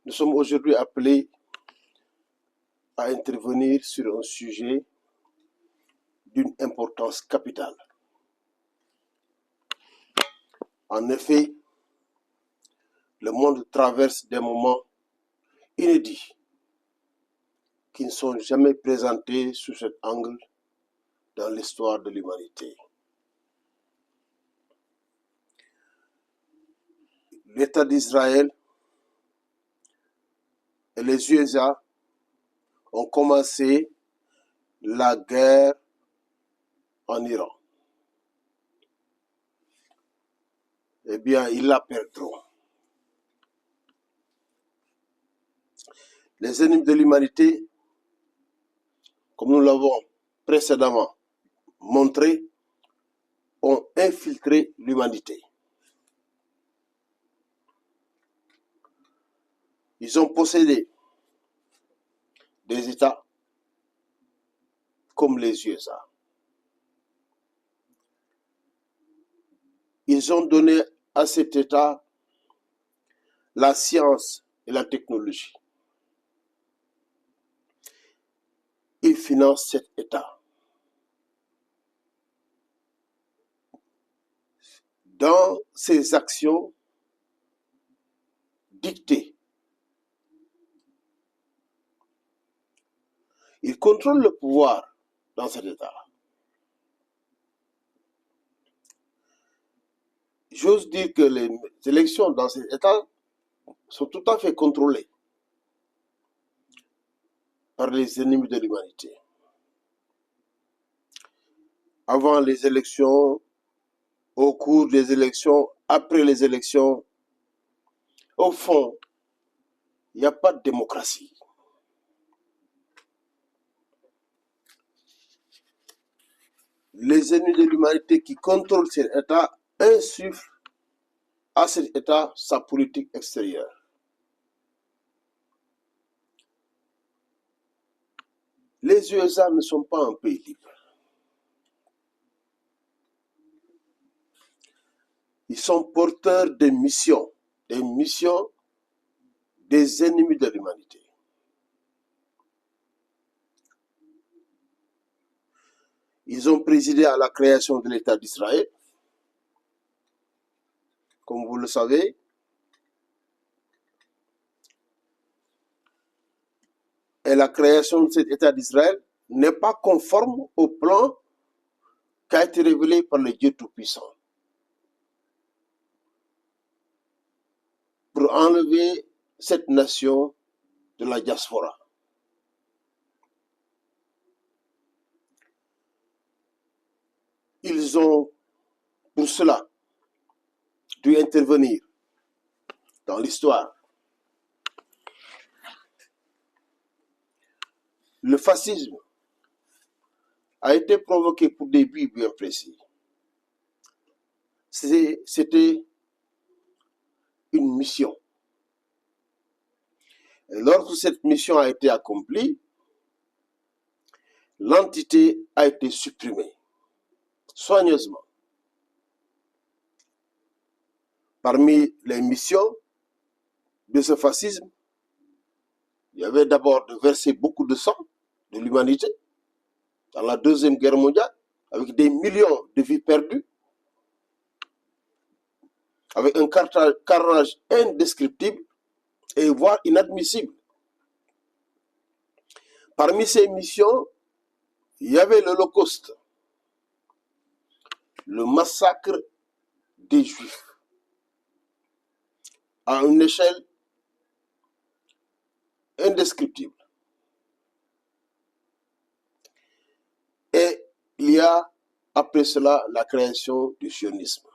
Nous sommes aujourd'hui appelés à intervenir sur un sujet d'une importance capitale. En effet, le monde traverse des moments inédits qui ne sont jamais présentés sous cet angle dans l'histoire de l'humanité. L'État d'Israël et les USA ont commencé la guerre en Iran. Eh bien, ils la perdront. Les ennemis de l'humanité, comme nous l'avons précédemment montré, ont infiltré l'humanité. Ils ont possédé des États comme les USA. Ils ont donné à cet État la science et la technologie. Ils financent cet État. Dans ses actions dictées, ils contrôlent le pouvoir dans cet État. J'ose dire que les élections dans cet État sont tout à fait contrôlées par les ennemis de l'humanité. Avant les élections, au cours des élections, après les élections, au fond, il n'y a pas de démocratie. Les ennemis de l'humanité qui contrôlent cet État insufflent à cet État sa politique extérieure. Les USA ne sont pas un pays libre. Ils sont porteurs des missions des ennemis de l'humanité. Ils ont présidé à la création de l'État d'Israël, comme vous le savez. Et la création de cet État d'Israël n'est pas conforme au plan qui a été révélé par le Dieu Tout-Puissant pour enlever cette nation de la diaspora. Ils ont, pour cela, dû intervenir dans l'histoire. Le fascisme a été provoqué pour des buts bien précis. C'était une mission. Et lorsque cette mission a été accomplie, l'entité a été supprimée soigneusement. Parmi les missions de ce fascisme, il y avait d'abord de verser beaucoup de sang de l'humanité dans la Deuxième Guerre mondiale, avec des millions de vies perdues, avec un carnage indescriptible et voire inadmissible. Parmi ces missions, il y avait l'Holocauste, le massacre des Juifs, à une échelle indescriptible. Et il y a après cela la création du sionisme.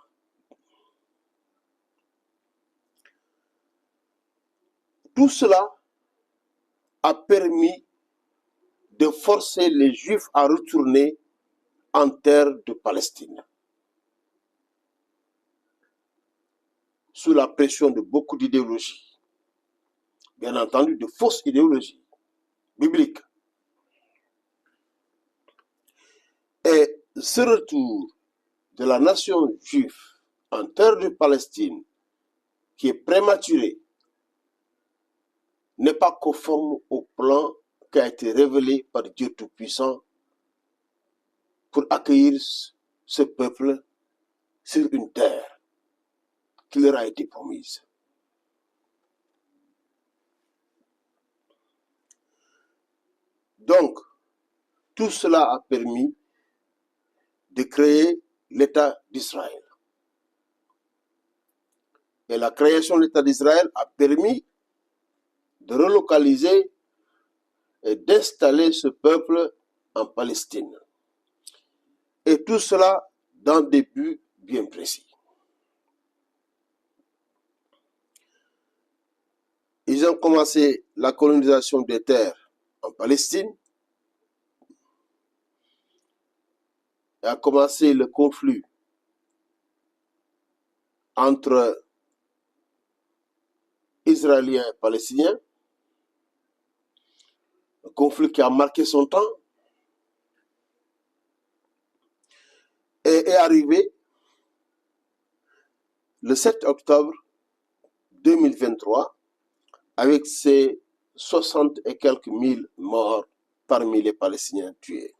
Tout cela a permis de forcer les Juifs à retourner en terre de Palestine, sous la pression de beaucoup d'idéologies, bien entendu de fausses idéologies bibliques. Et ce retour de la nation juive en terre de Palestine, qui est prématuré, n'est pas conforme au plan qui a été révélé par Dieu Tout-Puissant pour accueillir ce peuple sur une terre qui leur a été promise. Donc, tout cela a permis de créer l'État d'Israël. Et la création de l'État d'Israël a permis de relocaliser et d'installer ce peuple en Palestine. Et tout cela dans des buts bien précis. Ils ont commencé la colonisation des terres en Palestine. Et a commencé le conflit entre Israéliens et Palestiniens. Un conflit qui a marqué son temps. Et est arrivé le 7 octobre 2023 avec ses 60 et quelques mille morts parmi les Palestiniens tués.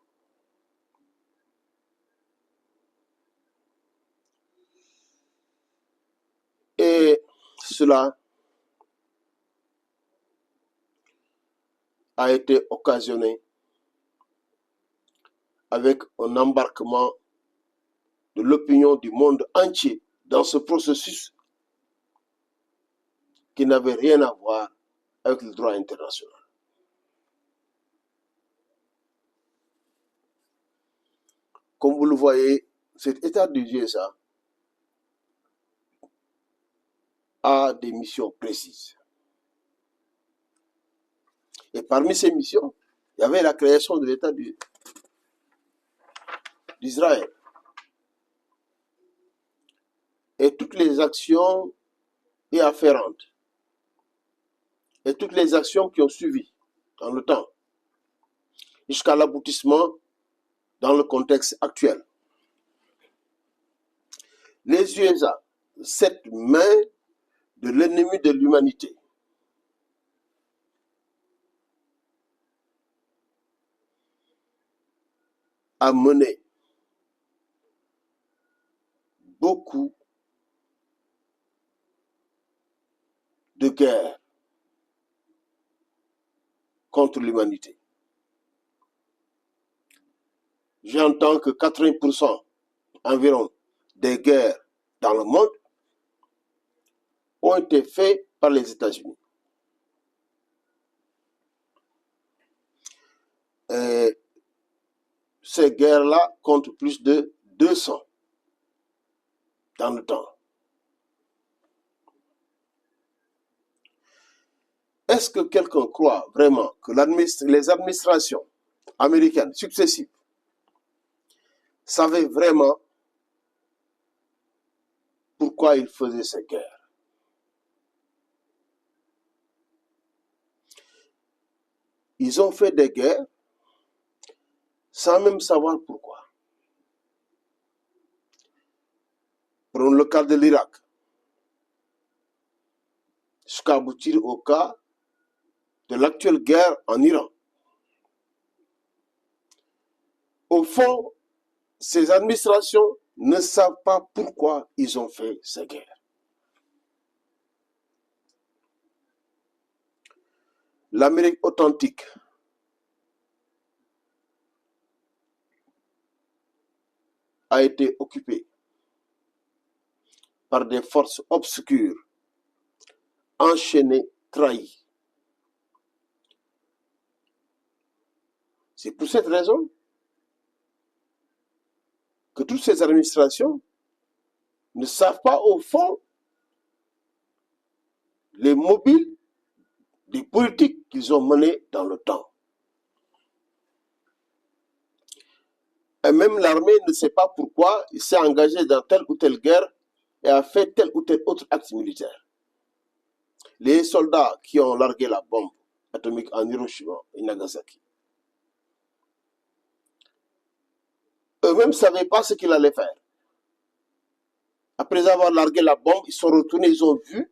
Et cela a été occasionné avec un embarquement de l'opinion du monde entier dans ce processus qui n'avait rien à voir avec le droit international. Comme vous le voyez, cet État du USA a des missions précises. Et parmi ces missions, il y avait la création de l'État d'Israël. Et toutes les actions y afférentes. Et toutes les actions qui ont suivi dans le temps. Jusqu'à l'aboutissement dans le contexte actuel. Les USA, cette main de l'ennemi de l'humanité, a mené beaucoup de guerres contre l'humanité. J'entends que 80% environ des guerres dans le monde ont été faites par les États-Unis. Et ces guerres-là comptent plus de 200 dans le temps. Est-ce que quelqu'un croit vraiment que les administrations américaines successives savaient vraiment pourquoi ils faisaient ces guerres? Ils ont fait des guerres sans même savoir pourquoi. Prenons le cas de l'Irak, jusqu'à aboutir au cas de l'actuelle guerre en Iran. Au fond, ces administrations ne savent pas pourquoi ils ont fait ces guerres. L'Amérique authentique a été occupée par des forces obscures, enchaînées, trahies. C'est pour cette raison que toutes ces administrations ne savent pas au fond les mobiles des politiques qu'ils ont menées dans le temps. Et même l'armée ne sait pas pourquoi il s'est engagé dans telle ou telle guerre et a fait tel ou tel autre acte militaire. Les soldats qui ont largué la bombe atomique en Hiroshima et Nagasaki, eux-mêmes ne savaient pas ce qu'ils allaient faire. Après avoir largué la bombe, ils sont retournés, ils ont vu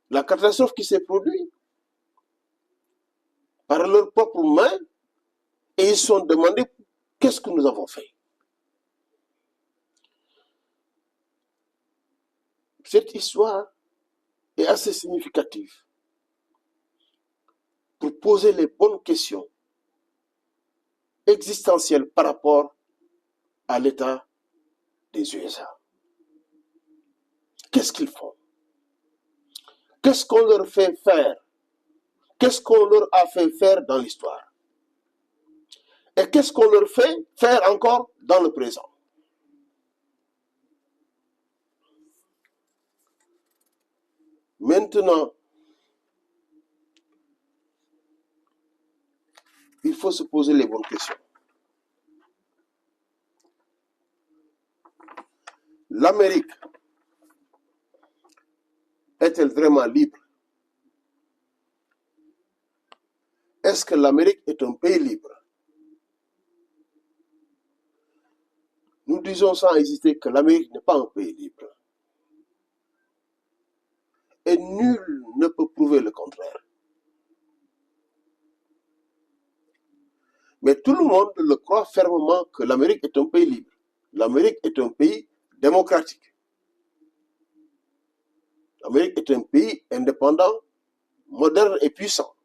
la catastrophe qui s'est produite par leurs propres mains et ils se sont demandé qu'est-ce que nous avons fait. Cette histoire est assez significative pour poser les bonnes questions existentielles par rapport à l'état des USA. Qu'est-ce qu'ils font? Qu'est-ce qu'on leur fait faire? Qu'est-ce qu'on leur a fait faire dans l'histoire? Et qu'est-ce qu'on leur fait faire encore dans le présent? Maintenant, il faut se poser les bonnes questions. L'Amérique est-elle vraiment libre? Est-ce que l'Amérique est un pays libre? Nous disons sans hésiter que l'Amérique n'est pas un pays libre. Et nul ne peut prouver le contraire. Mais tout le monde le croit fermement que l'Amérique est un pays libre. L'Amérique est un pays démocratique. L'Amérique est un pays indépendant, moderne et puissant.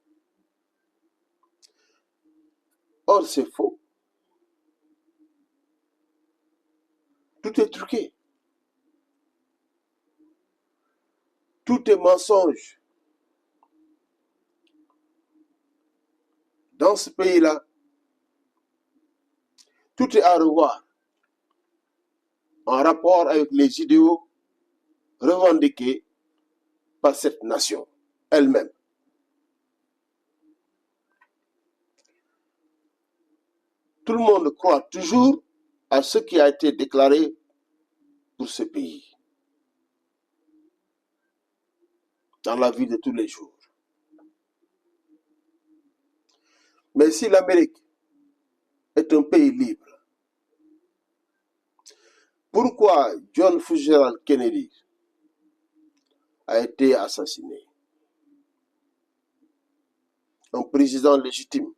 Or, c'est faux. Tout est truqué. Tout est mensonge. Dans ce pays-là, tout est à revoir en rapport avec les idéaux revendiqués par cette nation elle-même. Tout le monde croit toujours à ce qui a été déclaré pour ce pays dans la vie de tous les jours. Mais si l'Amérique est un pays libre, pourquoi John Fitzgerald Kennedy a été assassiné? Un président légitime,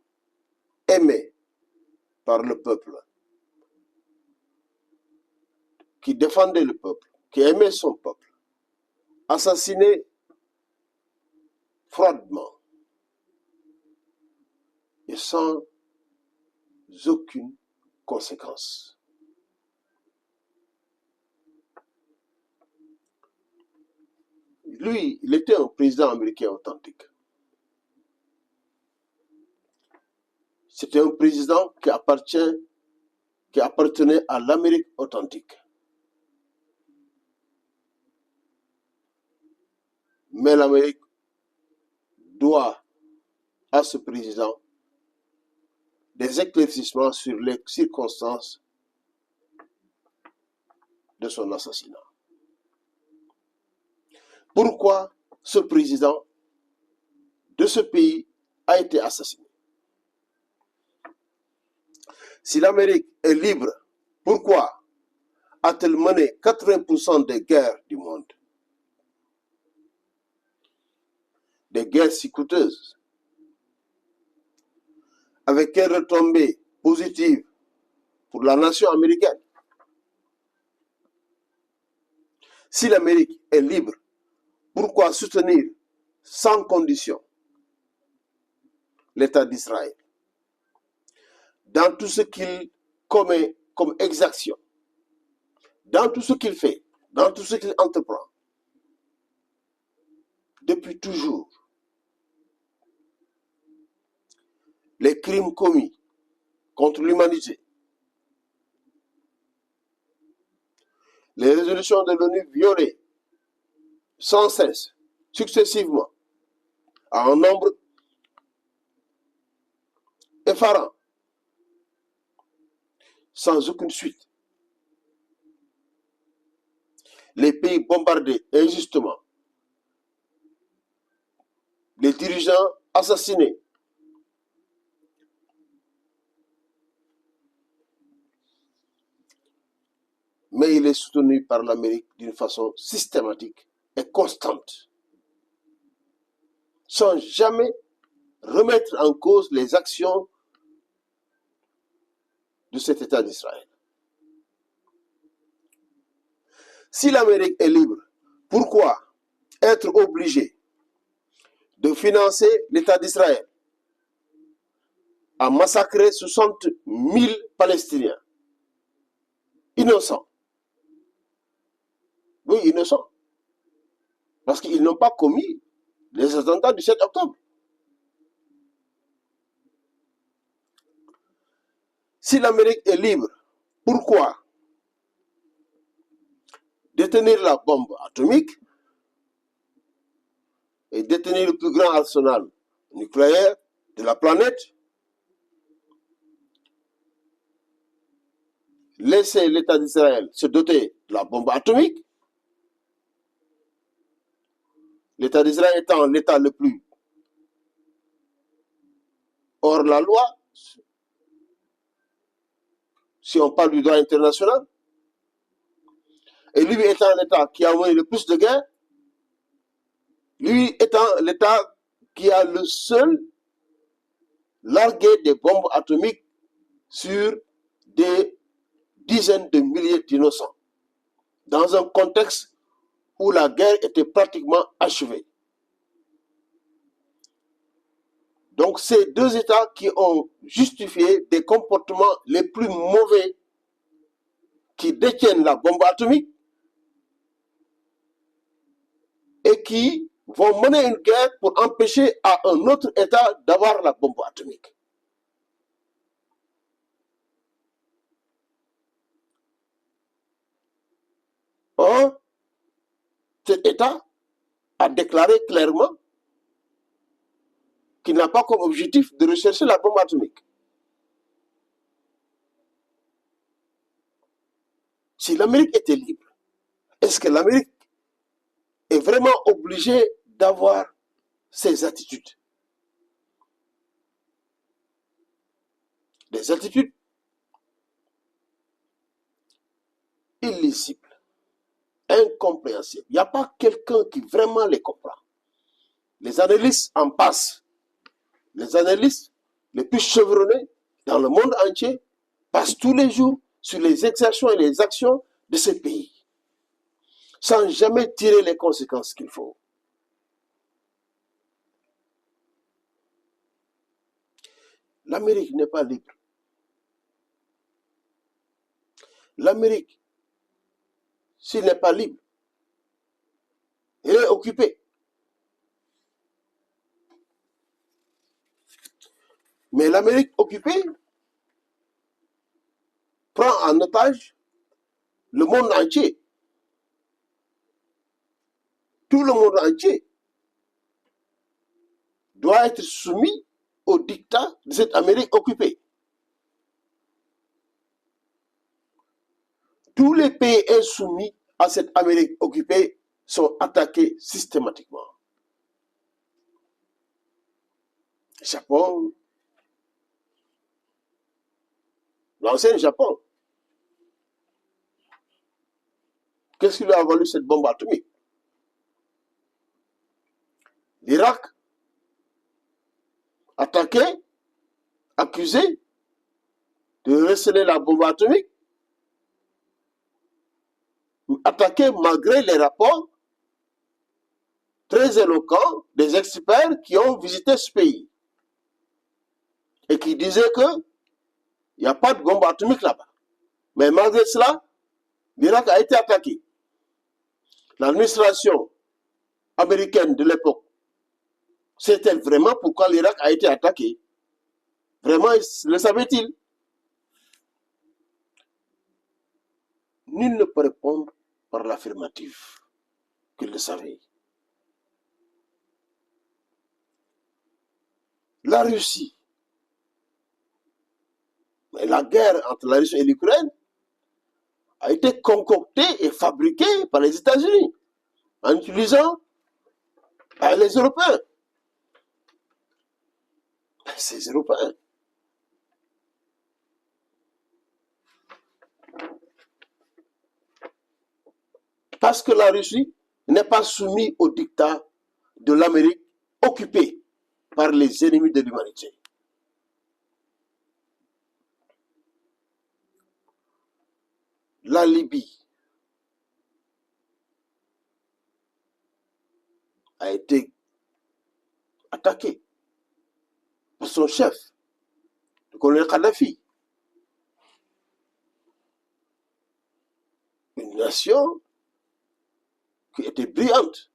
aimé par le peuple, qui défendait le peuple, qui aimait son peuple, assassiné froidement et sans aucune conséquence. Lui, il était un président américain authentique. C'était un président qui appartenait à l'Amérique authentique. Mais l'Amérique doit à ce président des éclaircissements sur les circonstances de son assassinat. Pourquoi ce président de ce pays a été assassiné? Si l'Amérique est libre, pourquoi a-t-elle mené 80% des guerres du monde? Des guerres si coûteuses. Avec quelle retombée positive pour la nation américaine? Si l'Amérique est libre, pourquoi soutenir sans condition l'État d'Israël dans tout ce qu'il commet comme exaction, dans tout ce qu'il fait, dans tout ce qu'il entreprend, depuis toujours? Les crimes commis contre l'humanité, les résolutions de l'ONU violées sans cesse, successivement, à un nombre effarant, sans aucune suite. Les pays bombardés injustement, les dirigeants assassinés, mais il est soutenu par l'Amérique d'une façon systématique et constante, sans jamais remettre en cause les actions de cet État d'Israël. Si l'Amérique est libre, pourquoi être obligé de financer l'État d'Israël à massacrer 60 000 Palestiniens innocents? Oui, innocents. Parce qu'ils n'ont pas commis les attentats du 7 octobre. Si l'Amérique est libre, pourquoi détenir la bombe atomique et détenir le plus grand arsenal nucléaire de la planète, laisser l'État d'Israël se doter de la bombe atomique, l'État d'Israël étant l'État le plus hors la loi, si on parle du droit international, et lui étant l'État qui a mené le plus de guerres, lui étant l'État qui a le seul largué des bombes atomiques sur des dizaines de milliers d'innocents, dans un contexte où la guerre était pratiquement achevée. Donc, ces deux États qui ont justifié des comportements les plus mauvais, qui détiennent la bombe atomique et qui vont mener une guerre pour empêcher à un autre État d'avoir la bombe atomique. Or, cet État a déclaré clairement qu'il n'a pas comme objectif de rechercher la bombe atomique. Si l'Amérique était libre, est-ce que l'Amérique est vraiment obligée d'avoir ces attitudes? Des attitudes illisibles, incompréhensibles. Il n'y a pas quelqu'un qui vraiment les comprend. Les analystes en passent. Les analystes les plus chevronnés dans le monde entier passent tous les jours sur les exactions et les actions de ce pays, sans jamais tirer les conséquences qu'il faut. L'Amérique n'est pas libre. L'Amérique, s'il n'est pas libre, elle est occupée. Mais l'Amérique occupée prend en otage le monde entier. Tout le monde entier doit être soumis au diktat de cette Amérique occupée. Tous les pays insoumis à cette Amérique occupée sont attaqués systématiquement. Japon, l'ancien Japon, qu'est-ce qui lui a valu cette bombe atomique? L'Irak, attaqué, accusé de receler la bombe atomique, attaqué malgré les rapports très éloquents des experts qui ont visité ce pays et qui disaient qu'il n'y a pas de bombe atomique là-bas. Mais malgré cela, l'Irak a été attaqué. L'administration américaine de l'époque, sait-elle vraiment pourquoi l'Irak a été attaqué? Vraiment, le savait-il? Nul ne peut répondre par l'affirmative qu'il le savait. La Russie, la guerre entre la Russie et l'Ukraine a été concoctée et fabriquée par les États-Unis en utilisant les Européens. Ces Européens. Parce que la Russie n'est pas soumise au dictat de l'Amérique occupée par les ennemis de l'humanité. La Libye a été attaquée par son chef, le colonel Kadhafi. Une nation qui était brillante,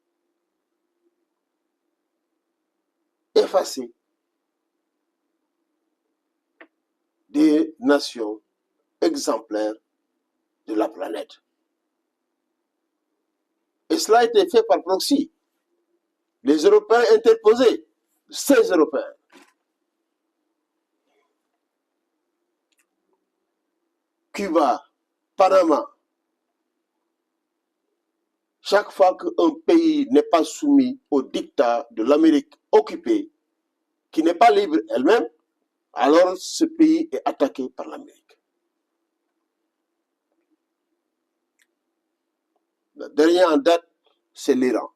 effacée des nations exemplaires de la planète. Et cela a été fait par proxy. Les Européens interposés, ces Européens. Cuba, Panama. Chaque fois qu'un pays n'est pas soumis au dictat de l'Amérique occupée, qui n'est pas libre elle-même, alors ce pays est attaqué par l'Amérique. Le dernier en date, c'est l'Iran.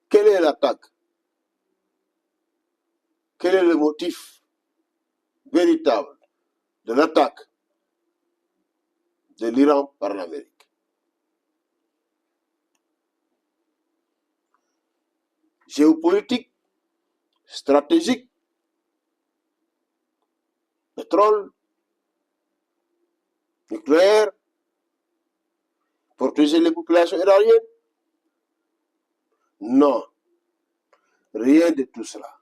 Quelle est l'attaque? Quel est le motif véritable de l'attaque de l'Iran par l'Amérique? Géopolitique, stratégique, pétrole, nucléaire, protéger les populations iraniennes? Non, rien de tout cela.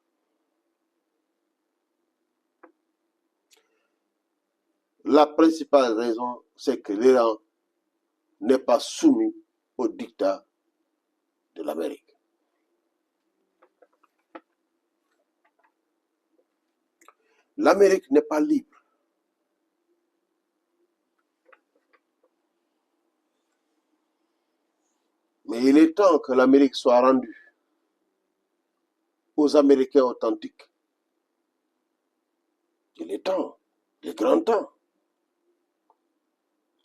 La principale raison, c'est que l'Iran n'est pas soumis au dictat de l'Amérique. L'Amérique n'est pas libre. Mais il est temps que l'Amérique soit rendue aux Américains authentiques. Il est temps, il est grand temps.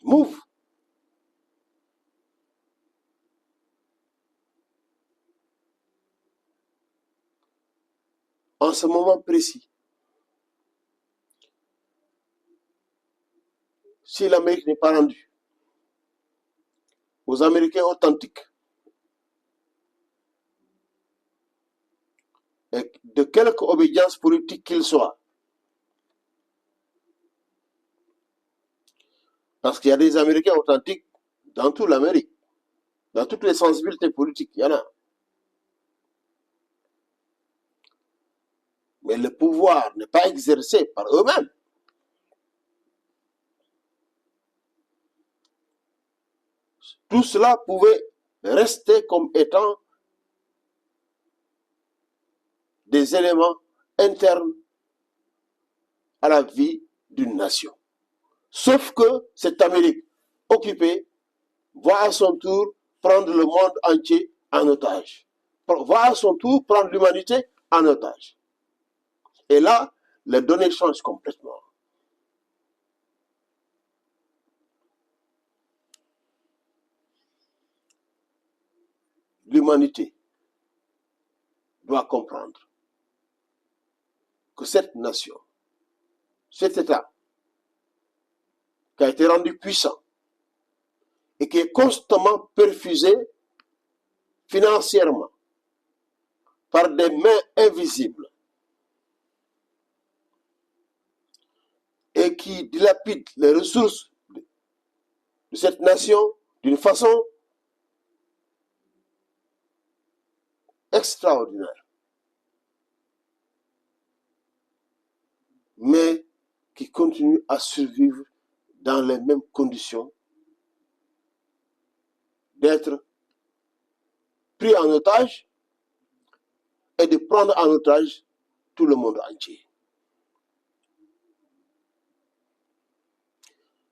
Move. En ce moment précis, si l'Amérique n'est pas rendue aux Américains authentiques, et de quelque obédience politique qu'il soit, parce qu'il y a des Américains authentiques dans toute l'Amérique, dans toutes les sensibilités politiques, il y en a. Mais le pouvoir n'est pas exercé par eux-mêmes. Tout cela pouvait rester comme étant des éléments internes à la vie d'une nation. Sauf que cette Amérique occupée va à son tour prendre le monde entier en otage. Va à son tour prendre l'humanité en otage. Et là, les données changent complètement. L'humanité doit comprendre que cette nation, cet État, qui a été rendu puissant et qui est constamment perfusé financièrement par des mains invisibles et qui dilapide les ressources de cette nation d'une façon extraordinaire, mais qui continue à survivre dans les mêmes conditions d'être pris en otage et de prendre en otage tout le monde entier.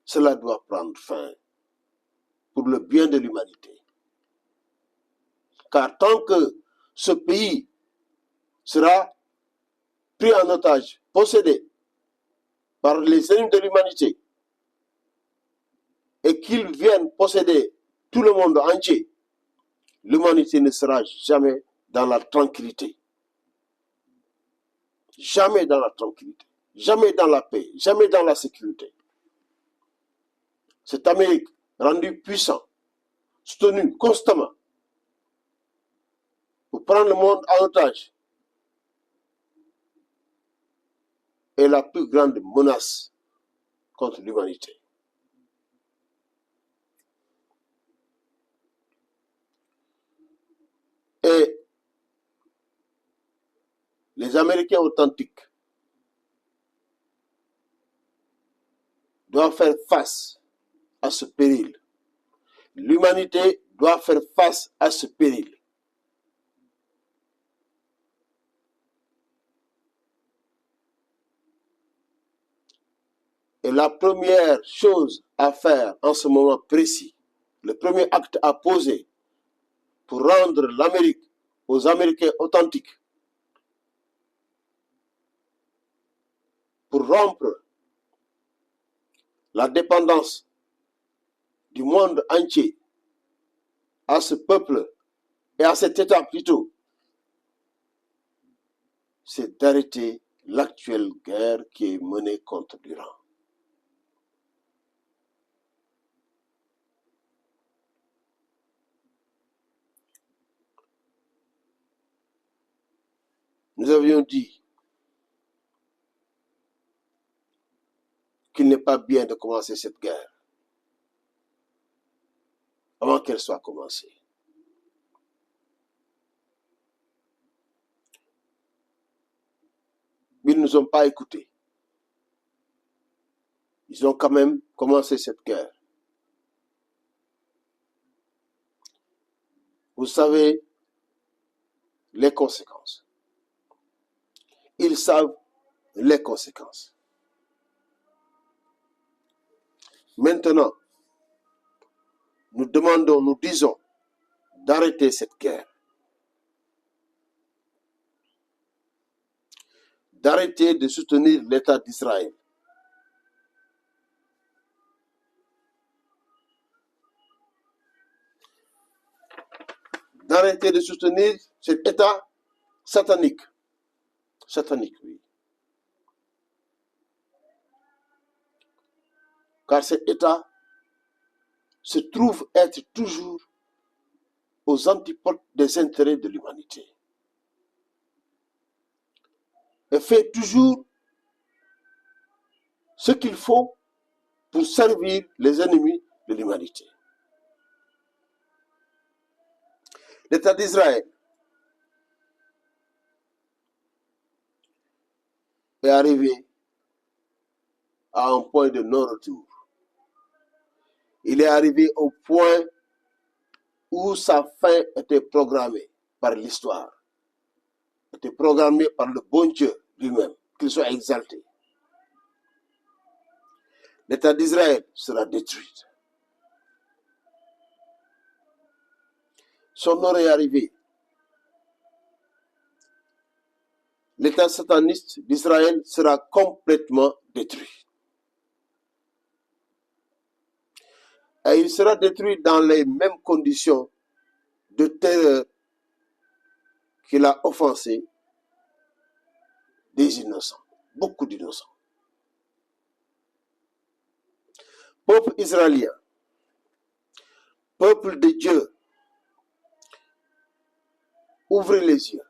Cela doit prendre fin pour le bien de l'humanité. Car tant que ce pays sera pris en otage, possédé par les ennemis de l'humanité et qu'ils viennent posséder tout le monde entier, l'humanité ne sera jamais dans la tranquillité. Jamais dans la tranquillité. Jamais dans la paix. Jamais dans la sécurité. Cette Amérique rendue puissante, soutenue constamment pour prendre le monde en otage est la plus grande menace contre l'humanité. Et les Américains authentiques doivent faire face à ce péril. L'humanité doit faire face à ce péril. Et la première chose à faire en ce moment précis, le premier acte à poser pour rendre l'Amérique aux Américains authentiques, pour rompre la dépendance du monde entier à ce peuple et à cet État plutôt, c'est d'arrêter l'actuelle guerre qui est menée contre l'Iran. Nous avions dit qu'il n'est pas bien de commencer cette guerre avant qu'elle soit commencée. Mais ils ne nous ont pas écoutés. Ils ont quand même commencé cette guerre. Vous savez les conséquences. Ils savent les conséquences. Maintenant, nous demandons, nous disons d'arrêter cette guerre. D'arrêter de soutenir l'État d'Israël. D'arrêter de soutenir cet État satanique. Satanique, oui. Car cet État se trouve être toujours aux antipodes des intérêts de l'humanité. Et fait toujours ce qu'il faut pour servir les ennemis de l'humanité. L'État d'Israël est arrivé à un point de non-retour. Il est arrivé au point où sa fin était programmée par l'histoire, était programmée par le bon Dieu lui-même, qu'il soit exalté. L'État d'Israël sera détruit. Son heure est arrivée. L'État sataniste d'Israël sera complètement détruit. Et il sera détruit dans les mêmes conditions de terreur qu'il a offensé des innocents, beaucoup d'innocents. Peuple israélien, peuple de Dieu, ouvrez les yeux.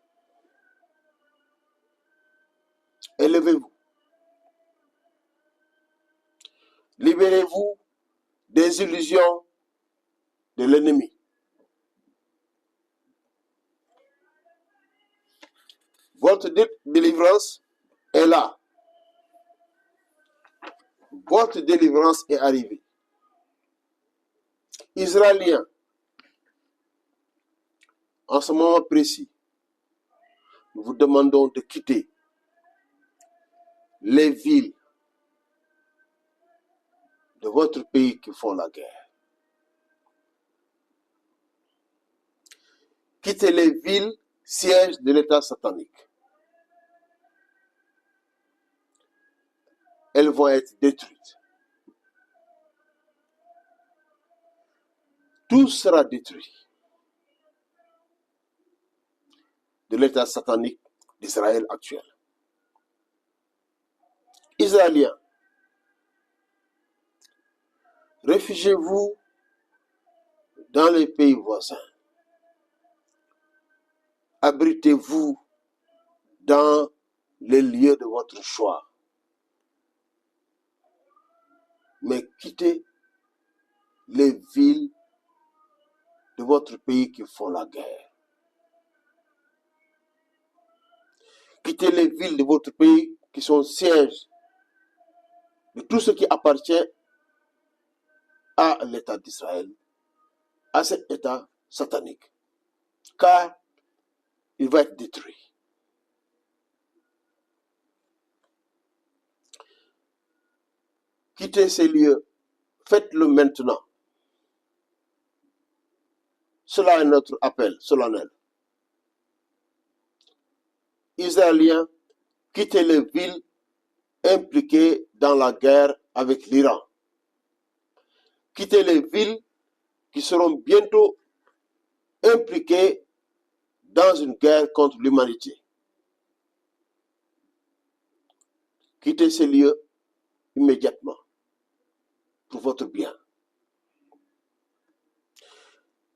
Élevez-vous. Libérez-vous des illusions de l'ennemi. Votre délivrance est là. Votre délivrance est arrivée. Israéliens, en ce moment précis, nous vous demandons de quitter les villes de votre pays qui font la guerre. Quittez les villes sièges de l'État satanique. elles vont être détruites. Tout sera détruit de l'état satanique d'Israël actuel. Israéliens, réfugiez-vous dans les pays voisins. Abritez-vous dans les lieux de votre choix. Mais quittez les villes de votre pays qui font la guerre. Quittez les villes de votre pays qui sont sièges de tout ce qui appartient à l'État d'Israël, à cet État satanique, car il va être détruit. Quittez ces lieux, faites-le maintenant. Cela est notre appel solennel. Israéliens, quittez les villes impliquées dans la guerre avec l'Iran. Quittez les villes qui seront bientôt impliquées dans une guerre contre l'humanité. Quittez ces lieux immédiatement pour votre bien.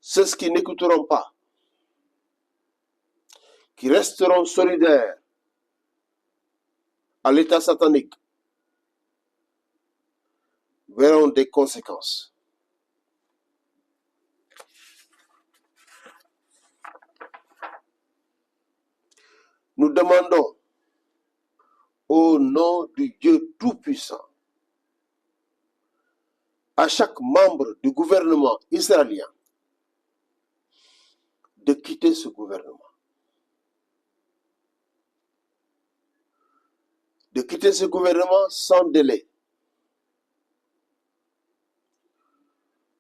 Ceux qui n'écouteront pas, qui resteront solidaires à l'état satanique, verront des conséquences. Nous demandons au nom du Dieu Tout-Puissant à chaque membre du gouvernement israélien de quitter ce gouvernement. De quitter ce gouvernement sans délai.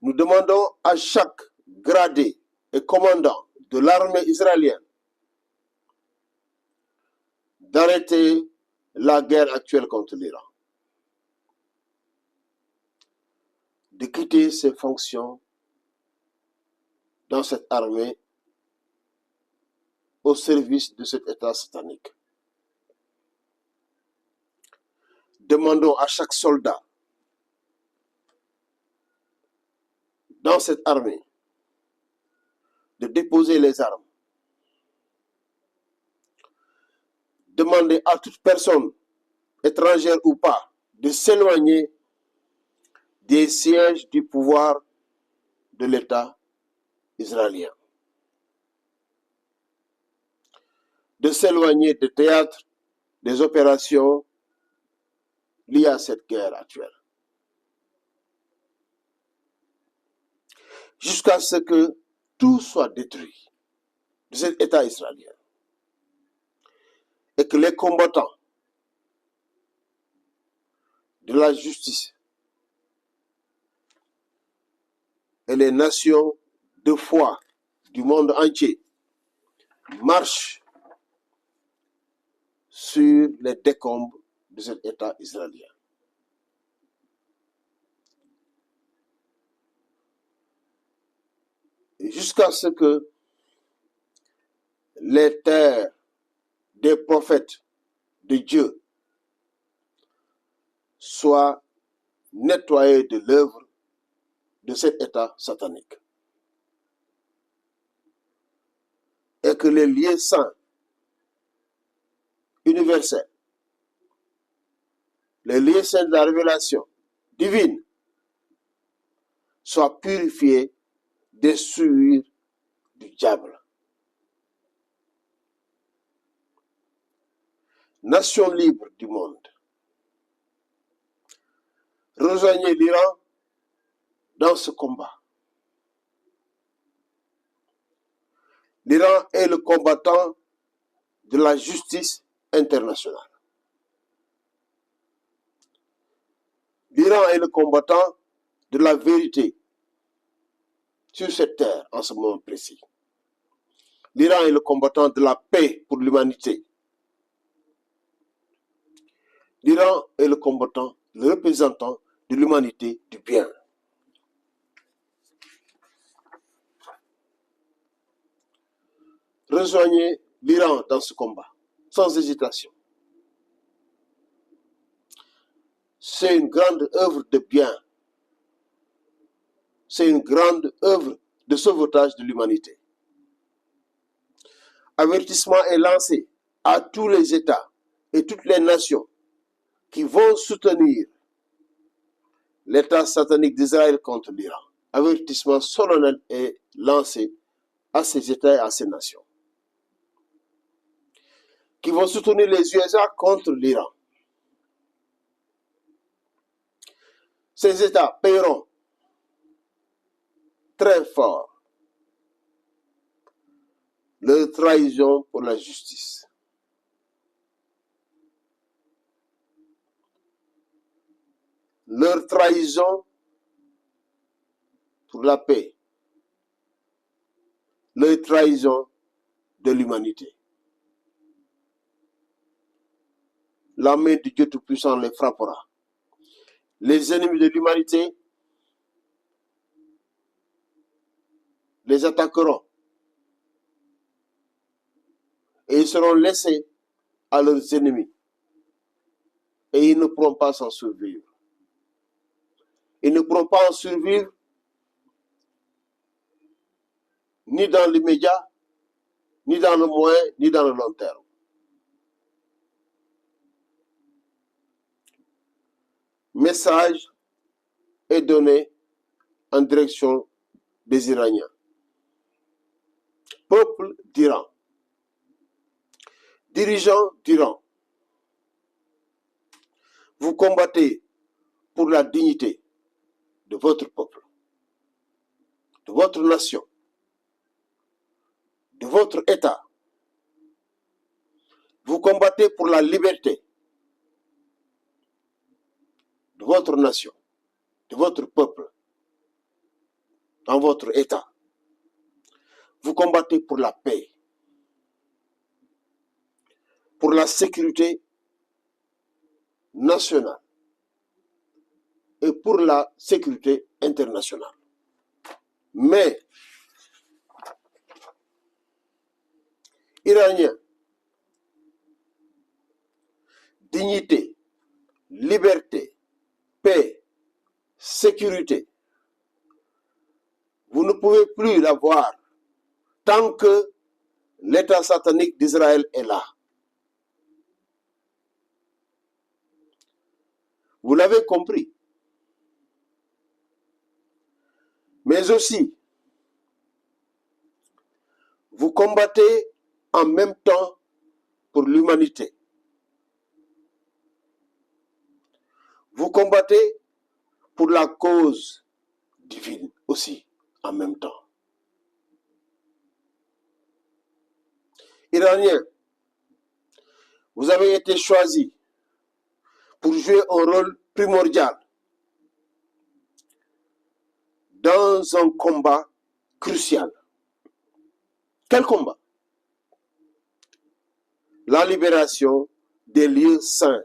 Nous demandons à chaque gradé et commandant de l'armée israélienne d'arrêter la guerre actuelle contre l'Iran, de quitter ses fonctions dans cette armée au service de cet État satanique. Demandons à chaque soldat dans cette armée de déposer les armes. Demandez à toute personne, étrangère ou pas, de s'éloigner des sièges du pouvoir de l'État israélien. De s'éloigner des théâtres, des opérations liées à cette guerre actuelle. Jusqu'à ce que tout soit détruit de cet État israélien. Et que les combattants de la justice et les nations de foi du monde entier marchent sur les décombres de cet État israélien. Et jusqu'à ce que les terres des prophètes de Dieu soient nettoyées de l'œuvre de cet État satanique. Et que les lieux saints universels, les lieux saints de la révélation divine, soient purifiés des souillures du diable. Nations libres du monde, rejoignez l'Iran dans ce combat. L'Iran est le combattant de la justice internationale. L'Iran est le combattant de la vérité sur cette terre en ce moment précis. L'Iran est le combattant de la paix pour l'humanité. L'Iran est le combattant, le représentant de l'humanité du bien. Rejoignez l'Iran dans ce combat, sans hésitation. C'est une grande œuvre de bien. C'est une grande œuvre de sauvetage de l'humanité. Avertissement est lancé à tous les États et toutes les nations qui vont soutenir l'État satanique d'Israël contre l'Iran. Avertissement solennel est lancé à ces États et à ces nations qui vont soutenir les USA contre l'Iran. Ces États paieront très fort leur trahison pour la justice. Leur trahison pour la paix. Leur trahison de l'humanité. La main du Dieu Tout-Puissant les frappera. Les ennemis de l'humanité les attaqueront. Et ils seront laissés à leurs ennemis. Et ils ne pourront pas s'en survivre. Ils ne pourront pas en survivre ni dans l'immédiat, ni dans le moyen, ni dans le long terme. Message est donné en direction des Iraniens. Peuple d'Iran, dirigeants d'Iran, vous combattez pour la dignité de votre peuple, de votre nation, de votre État. Vous combattez pour la liberté de votre nation, de votre peuple, dans votre État. Vous combattez pour la paix, pour la sécurité nationale et pour la sécurité internationale. Mais, Iraniens, dignité, liberté, paix, sécurité, vous ne pouvez plus l'avoir tant que l'État satanique d'Israël est là. Vous l'avez compris. Mais aussi, vous combattez en même temps pour l'humanité. Vous combattez pour la cause divine aussi, en même temps. Iraniens, vous avez été choisis pour jouer un rôle primordial dans un combat crucial. Quel combat? La libération des lieux saints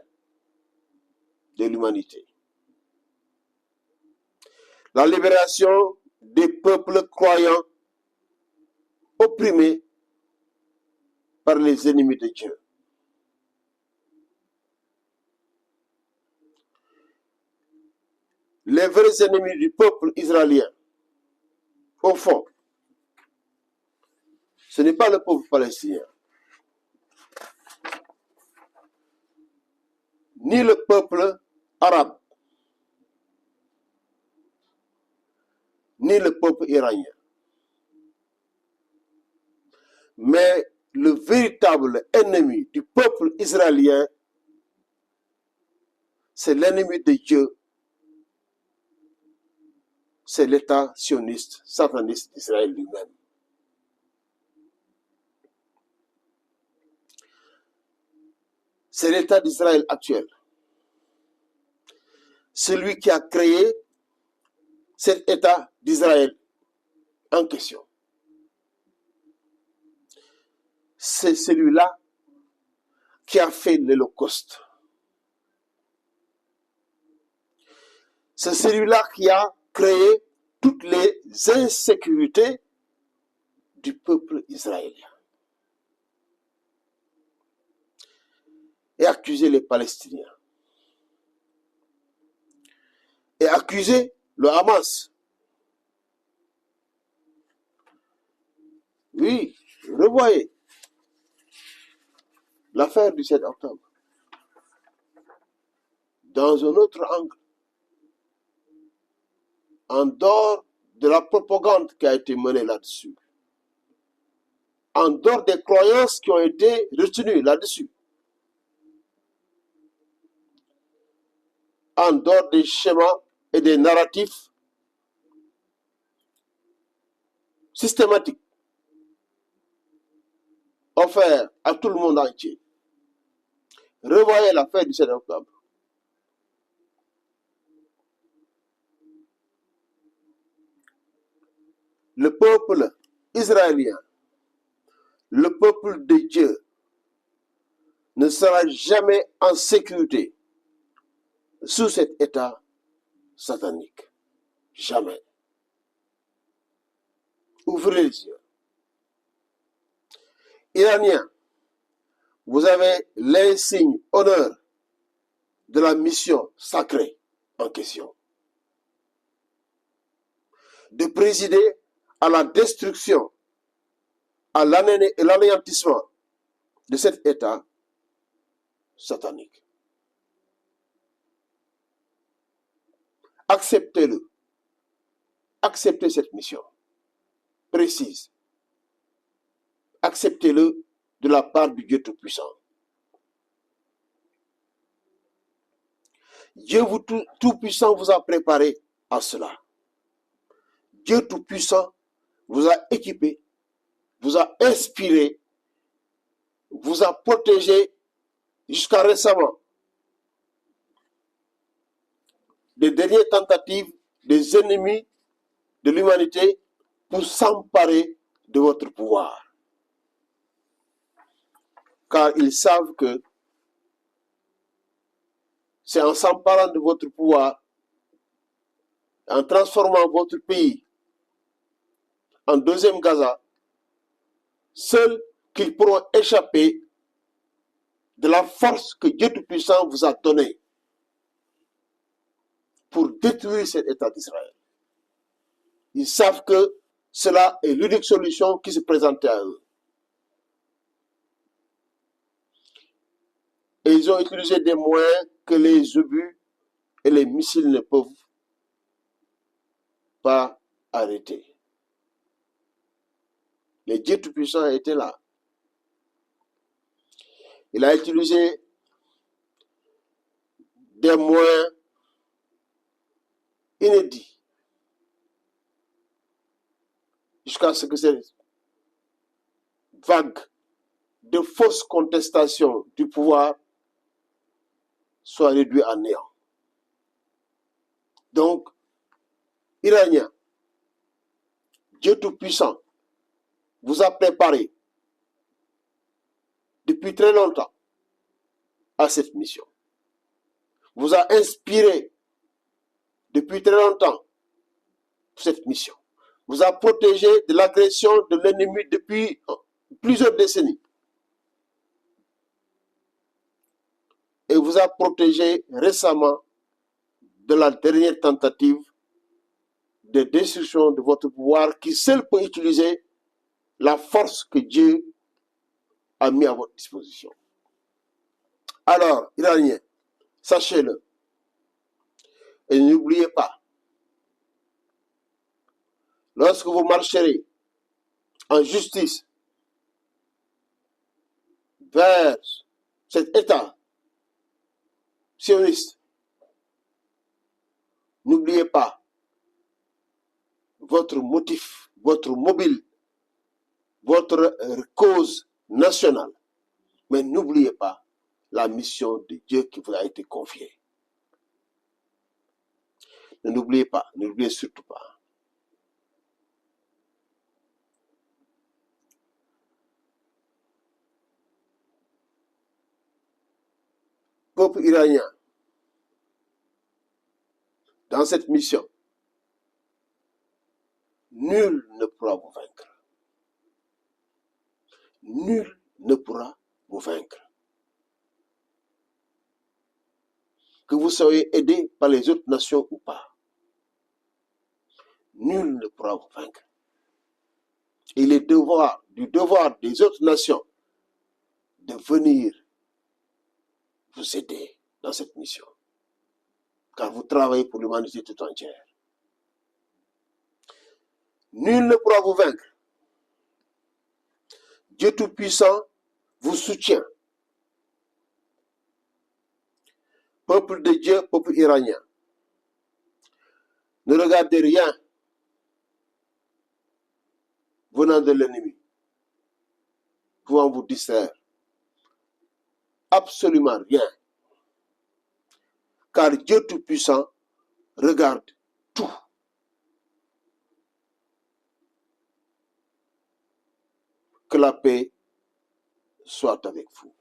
de l'humanité. La libération des peuples croyants opprimés par les ennemis de Dieu. Les vrais ennemis du peuple israélien, au fond, ce n'est pas le peuple palestinien, ni le peuple arabe, ni le peuple iranien. Mais le véritable ennemi du peuple israélien, c'est l'ennemi de Dieu, c'est l'État sioniste, sataniste d'Israël lui-même. C'est l'État d'Israël actuel. Celui qui a créé cet État d'Israël en question. C'est celui-là qui a fait l'Holocauste. C'est celui-là qui a créé toutes les insécurités du peuple israélien et accusé les Palestiniens et accusé le Hamas. Oui, revoyez l'affaire du 7 octobre dans un autre angle, en dehors de la propagande qui a été menée là-dessus, en dehors des croyances qui ont été retenues là-dessus, en dehors des schémas et des narratifs systématiques offerts à tout le monde entier. Revoyez l'affaire du 7 octobre. Le peuple israélien, le peuple de Dieu, ne sera jamais en sécurité sous cet état satanique. Jamais. Ouvrez les yeux. Iraniens, vous avez l'insigne honneur de la mission sacrée en question, de présider à la destruction, à l'anéantissement de cet état satanique. Acceptez-le. Acceptez cette mission précise. Acceptez-le de la part du Dieu Tout-Puissant. Dieu Tout-Puissant vous a préparé à cela. Dieu Tout-Puissant vous a équipé, vous a inspiré, vous a protégé jusqu'à récemment des dernières tentatives des ennemis de l'humanité pour s'emparer de votre pouvoir. Car ils savent que c'est en s'emparant de votre pouvoir, en transformant votre pays en deuxième Gaza, seuls qu'ils pourront échapper de la force que Dieu Tout-Puissant vous a donnée pour détruire cet État d'Israël. Ils savent que cela est l'unique solution qui se présentait à eux. Et ils ont utilisé des moyens que les obus et les missiles ne peuvent pas arrêter. Le Dieu Tout-Puissant était là. Il a utilisé des moyens inédits jusqu'à ce que cette vague de fausses contestations du pouvoir soit réduite à néant. Donc, Iraniens, Dieu Tout-Puissant vous a préparé depuis très longtemps à cette mission. Vous a inspiré depuis très longtemps pour cette mission. Vous a protégé de l'agression de l'ennemi depuis plusieurs décennies. Et vous a protégé récemment de la dernière tentative de destruction de votre pouvoir qui seul peut utiliser la force que Dieu a mis à votre disposition. Alors, Iraniens, sachez-le et n'oubliez pas, lorsque vous marcherez en justice vers cet État sioniste, n'oubliez pas votre motif, votre mobile, votre cause nationale. Mais n'oubliez pas la mission de Dieu qui vous a été confiée. Ne l'oubliez pas, ne l'oubliez surtout pas. Peuple iranien, dans cette mission, nul ne pourra vous vaincre. Nul ne pourra vous vaincre. Que vous soyez aidé par les autres nations ou pas, nul ne pourra vous vaincre. Il est du devoir des autres nations de venir vous aider dans cette mission. Car vous travaillez pour l'humanité tout entière. Nul ne pourra vous vaincre. Dieu Tout-Puissant vous soutient. Peuple de Dieu, peuple iranien, ne regardez rien venant de l'ennemi pouvant vous distraire. Absolument rien. Car Dieu Tout-Puissant regarde tout. Que la paix soit avec vous.